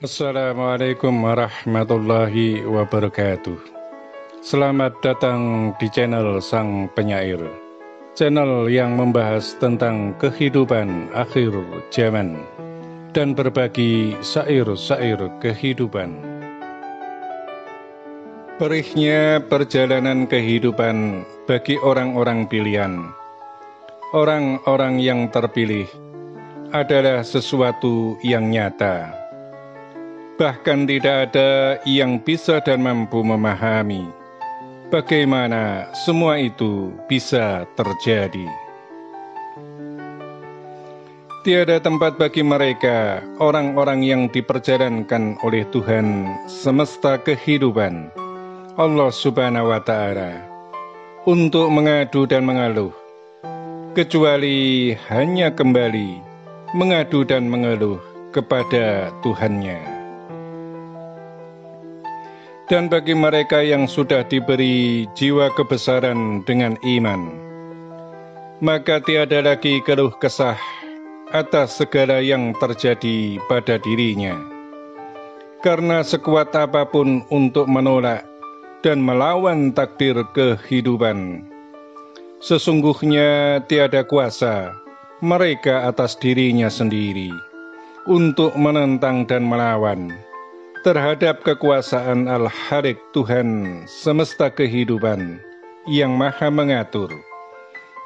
Assalamualaikum warahmatullahi wabarakatuh. Selamat datang di channel Sang Penyair, channel yang membahas tentang kehidupan akhir zaman dan berbagi syair-syair kehidupan. Perihnya perjalanan kehidupan bagi orang-orang pilihan. Orang-orang yang terpilih adalah sesuatu yang nyata. Bahkan tidak ada yang bisa dan mampu memahami bagaimana semua itu bisa terjadi. Tiada tempat bagi mereka, orang-orang yang diperjalankan oleh Tuhan semesta kehidupan, Allah Subhanahu wa Ta'ala, untuk mengadu dan mengeluh, kecuali hanya kembali mengadu dan mengeluh kepada Tuhannya. Dan bagi mereka yang sudah diberi jiwa kebesaran dengan iman, maka tiada lagi keluh kesah atas segala yang terjadi pada dirinya. Karena sekuat apapun untuk menolak dan melawan takdir kehidupan, sesungguhnya tiada kuasa mereka atas dirinya sendiri untuk menentang dan melawan terhadap kekuasaan Al-Khaliq Tuhan semesta kehidupan yang maha mengatur.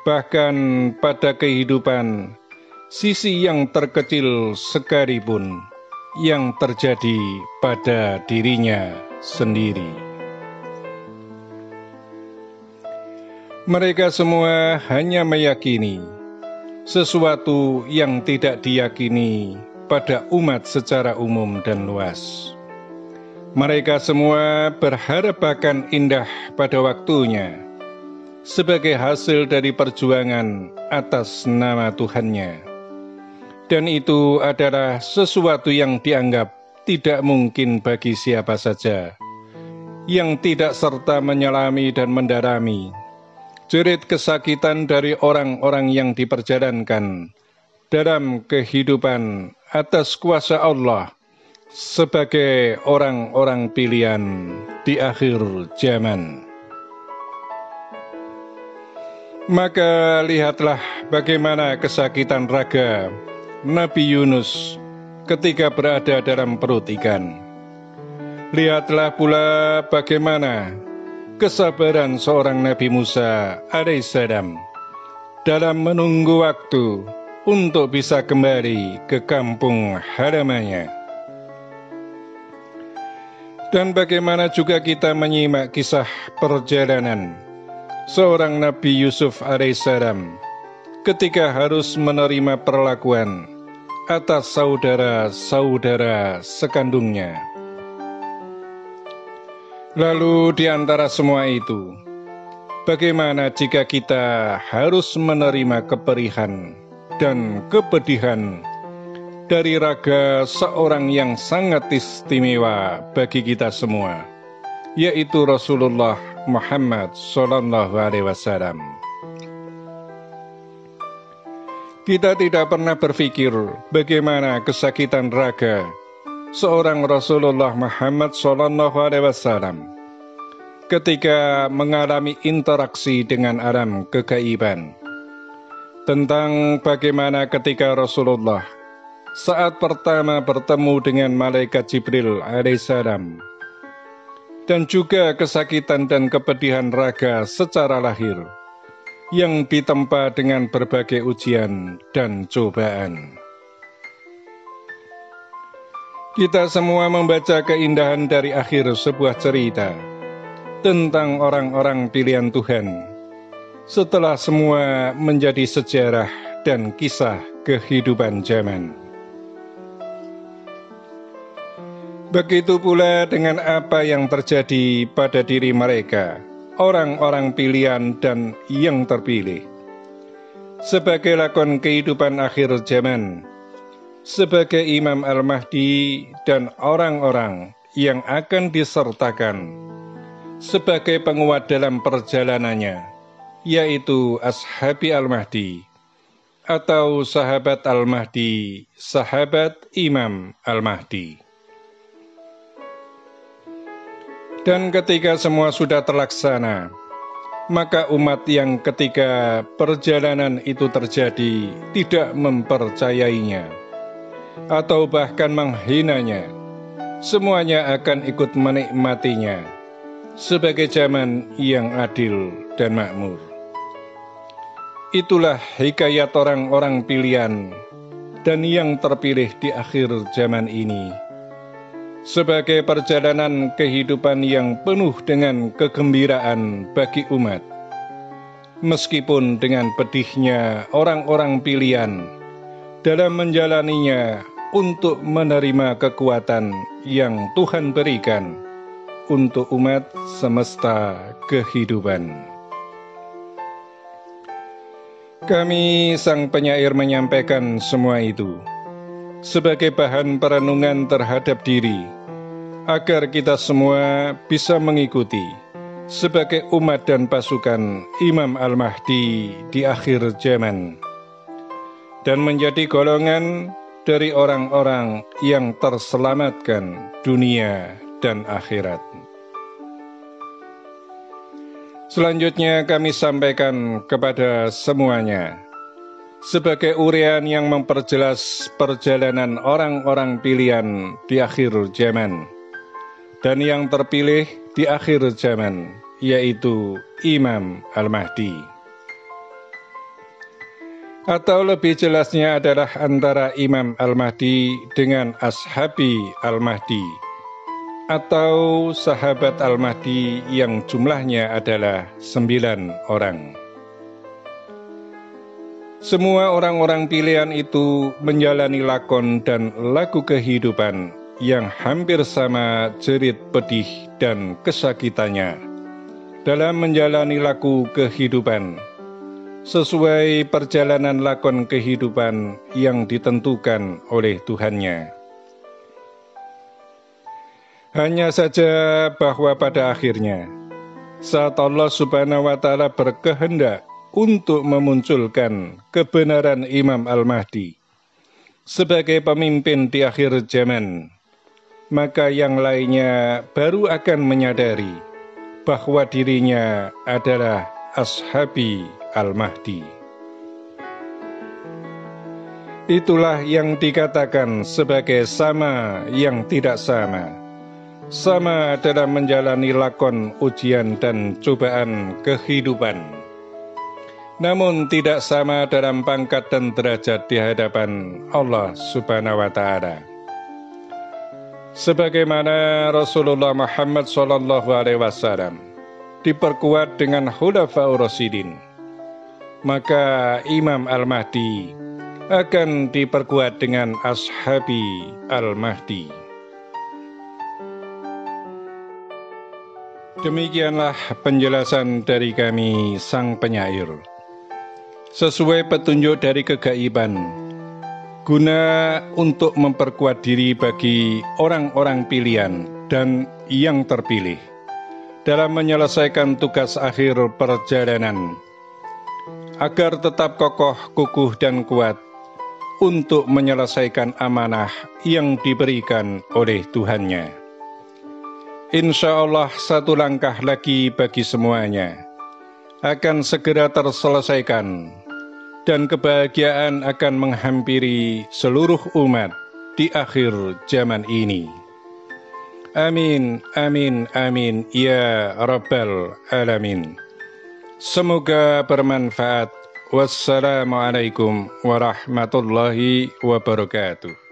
Bahkan pada kehidupan, sisi yang terkecil sekalipun yang terjadi pada dirinya sendiri. Mereka semua hanya meyakini sesuatu yang tidak diyakini pada umat secara umum dan luas. Mereka semua berharap akan indah pada waktunya sebagai hasil dari perjuangan atas nama Tuhannya. Dan itu adalah sesuatu yang dianggap tidak mungkin bagi siapa saja yang tidak serta menyelami dan mendarami jerit kesakitan dari orang-orang yang diperjalankan dalam kehidupan atas kuasa Allah sebagai orang-orang pilihan di akhir zaman. Maka lihatlah bagaimana kesakitan raga Nabi Yunus ketika berada dalam perut ikan. Lihatlah pula bagaimana kesabaran seorang Nabi Musa alaihissalam dalam menunggu waktu untuk bisa kembali ke kampung halamannya. Dan bagaimana juga kita menyimak kisah perjalanan seorang Nabi Yusuf alaihissalam ketika harus menerima perlakuan atas saudara-saudara sekandungnya. Lalu di antara semua itu, bagaimana jika kita harus menerima keperihan dan kepedihan dari raga seorang yang sangat istimewa bagi kita semua, yaitu Rasulullah Muhammad SAW. Kita tidak pernah berpikir bagaimana kesakitan raga seorang Rasulullah Muhammad SAW ketika mengalami interaksi dengan alam kegaiban, tentang bagaimana ketika Rasulullah saat pertama bertemu dengan malaikat Jibril alaihissalam, dan juga kesakitan dan kepedihan raga secara lahir yang ditempa dengan berbagai ujian dan cobaan. Kita semua membaca keindahan dari akhir sebuah cerita tentang orang-orang pilihan Tuhan setelah semua menjadi sejarah dan kisah kehidupan zaman. Begitu pula dengan apa yang terjadi pada diri mereka, orang-orang pilihan dan yang terpilih, sebagai lakon kehidupan akhir zaman, sebagai Imam Al-Mahdi dan orang-orang yang akan disertakan sebagai penguat dalam perjalanannya, yaitu Ashabi Al-Mahdi atau sahabat Al-Mahdi, sahabat Imam Al-Mahdi. Dan ketika semua sudah terlaksana, maka umat yang ketika perjalanan itu terjadi tidak mempercayainya atau bahkan menghinanya, semuanya akan ikut menikmatinya sebagai zaman yang adil dan makmur. Itulah hikayat orang-orang pilihan dan yang terpilih di akhir zaman ini, sebagai perjalanan kehidupan yang penuh dengan kegembiraan bagi umat, meskipun dengan pedihnya orang-orang pilihan dalam menjalaninya untuk menerima kekuatan yang Tuhan berikan untuk umat semesta kehidupan. Kami sang penyair menyampaikan semua itu sebagai bahan perenungan terhadap diri, agar kita semua bisa mengikuti sebagai umat dan pasukan Imam Al-Mahdi di akhir zaman, dan menjadi golongan dari orang-orang yang terselamatkan dunia dan akhirat. Selanjutnya kami sampaikan kepada semuanya sebagai uraian yang memperjelas perjalanan orang-orang pilihan di akhir zaman dan yang terpilih di akhir zaman, yaitu Imam Al-Mahdi. Atau lebih jelasnya adalah antara Imam Al-Mahdi dengan Ashabi Al-Mahdi, atau sahabat Al-Mahdi yang jumlahnya adalah 9 orang. Semua orang-orang pilihan itu menjalani lakon dan lagu kehidupan yang hampir sama jerit pedih dan kesakitannya dalam menjalani lagu kehidupan, sesuai perjalanan lakon kehidupan yang ditentukan oleh Tuhannya. Hanya saja bahwa pada akhirnya, saat Allah Subhanahu wa Ta'ala berkehendak untuk memunculkan kebenaran Imam Al-Mahdi sebagai pemimpin di akhir zaman, maka yang lainnya baru akan menyadari bahwa dirinya adalah Ashabi Al-Mahdi. Itulah yang dikatakan sebagai sama yang tidak sama. Sama dalam menjalani lakon ujian dan cobaan kehidupan, namun tidak sama dalam pangkat dan derajat di hadapan Allah Subhanahu wa Ta'ala. Sebagaimana Rasulullah Muhammad SAW diperkuat dengan Khulafaur Rasyidin, maka Imam Al-Mahdi akan diperkuat dengan Ashabi Al-Mahdi. Demikianlah penjelasan dari kami sang penyair, sesuai petunjuk dari kegaiban, guna untuk memperkuat diri bagi orang-orang pilihan dan yang terpilih dalam menyelesaikan tugas akhir perjalanan, agar tetap kokoh, kukuh, dan kuat untuk menyelesaikan amanah yang diberikan oleh Tuhannya. Insya Allah satu langkah lagi bagi semuanya akan segera terselesaikan, dan kebahagiaan akan menghampiri seluruh umat di akhir zaman ini. Amin, amin, amin, ya Rabbal Alamin. Semoga bermanfaat. Wassalamualaikum warahmatullahi wabarakatuh.